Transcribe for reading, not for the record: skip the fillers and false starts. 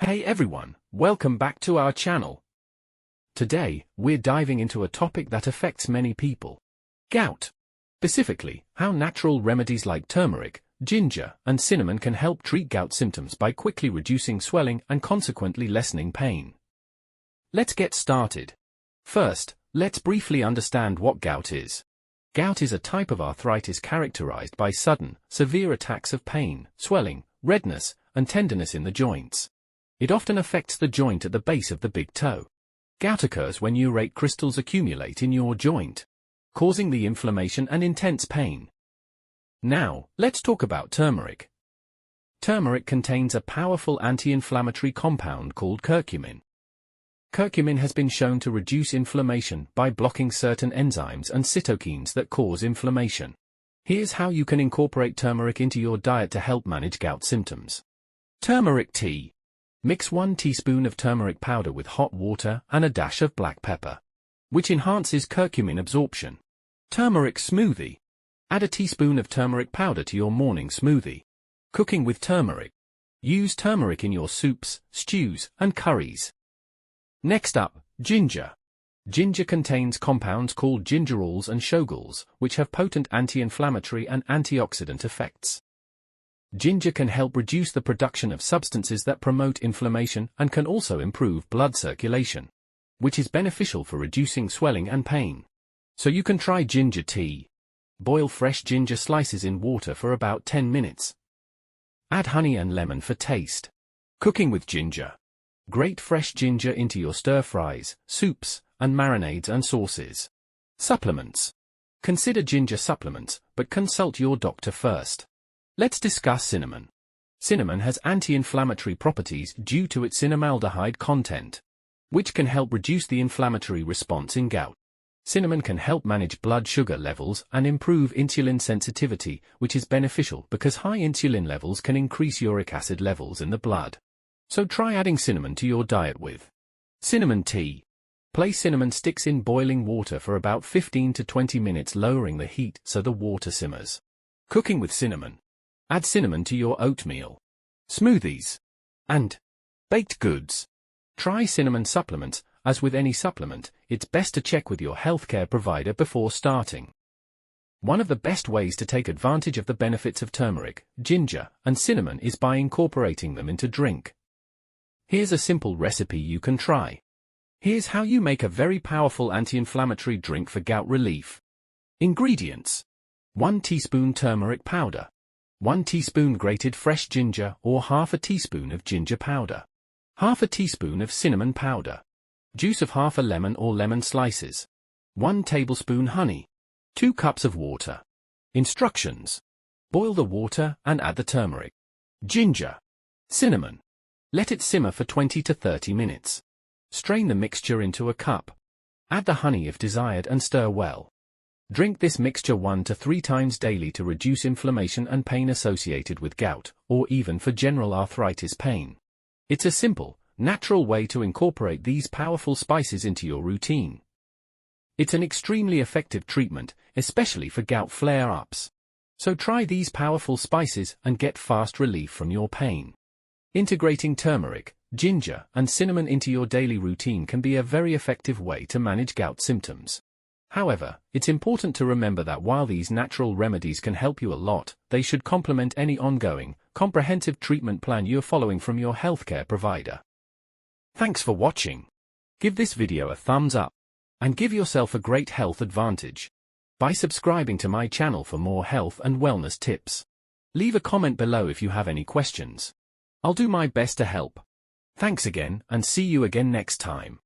Hey everyone, welcome back to our channel. Today, we're diving into a topic that affects many people. Gout. Specifically, how natural remedies like turmeric, ginger, and cinnamon can help treat gout symptoms by quickly reducing swelling and consequently lessening pain. Let's get started. First, let's briefly understand what gout is. Gout is a type of arthritis characterized by sudden, severe attacks of pain, swelling, redness, and tenderness in the joints. It often affects the joint at the base of the big toe. Gout occurs when urate crystals accumulate in your joint, causing the inflammation and intense pain. Now, let's talk about turmeric. Turmeric contains a powerful anti-inflammatory compound called curcumin. Curcumin has been shown to reduce inflammation by blocking certain enzymes and cytokines that cause inflammation. Here's how you can incorporate turmeric into your diet to help manage gout symptoms. Turmeric tea. Mix 1 teaspoon of turmeric powder with hot water and a dash of black pepper, which enhances curcumin absorption. Turmeric smoothie. Add a teaspoon of turmeric powder to your morning smoothie. Cooking with turmeric. Use turmeric in your soups, stews, and curries. Next up, ginger. Ginger contains compounds called gingerols and shogals, which have potent anti-inflammatory and antioxidant effects. Ginger can help reduce the production of substances that promote inflammation and can also improve blood circulation, which is beneficial for reducing swelling and pain. So you can try ginger tea. Boil fresh ginger slices in water for about 10 minutes. Add honey and lemon for taste. Cooking with ginger. Grate fresh ginger into your stir-fries, soups, and marinades and sauces. Supplements. Consider ginger supplements, but consult your doctor first. Let's discuss cinnamon. Cinnamon has anti-inflammatory properties due to its cinnamaldehyde content, which can help reduce the inflammatory response in gout. Cinnamon can help manage blood sugar levels and improve insulin sensitivity, which is beneficial because high insulin levels can increase uric acid levels in the blood. So try adding cinnamon to your diet with cinnamon tea. Place cinnamon sticks in boiling water for about 15 to 20 minutes, lowering the heat so the water simmers. Cooking with cinnamon. Add cinnamon to your oatmeal, smoothies, and baked goods. Try cinnamon supplements. As with any supplement, it's best to check with your healthcare provider before starting. One of the best ways to take advantage of the benefits of turmeric, ginger, and cinnamon is by incorporating them into drink. Here's a simple recipe you can try. Here's how you make a very powerful anti-inflammatory drink for gout relief. Ingredients: 1 teaspoon turmeric powder, 1 teaspoon grated fresh ginger or half a teaspoon of ginger powder, half a teaspoon of cinnamon powder, juice of half a lemon or lemon slices, 1 tablespoon honey, 2 cups of water. Instructions: boil the water and add the turmeric, ginger, cinnamon. Let it simmer for 20 to 30 minutes. Strain the mixture into a cup. Add the honey if desired and stir well. Drink this mixture 1 to 3 times daily to reduce inflammation and pain associated with gout, or even for general arthritis pain. It's a simple, natural way to incorporate these powerful spices into your routine. It's an extremely effective treatment, especially for gout flare-ups. So try these powerful spices and get fast relief from your pain. Integrating turmeric, ginger, and cinnamon into your daily routine can be a very effective way to manage gout symptoms. However, it's important to remember that while these natural remedies can help you a lot, they should complement any ongoing, comprehensive treatment plan you're following from your healthcare provider. Thanks for watching. Give this video a thumbs up, and give yourself a great health advantage by subscribing to my channel for more health and wellness tips. Leave a comment below if you have any questions. I'll do my best to help. Thanks again, and see you again next time.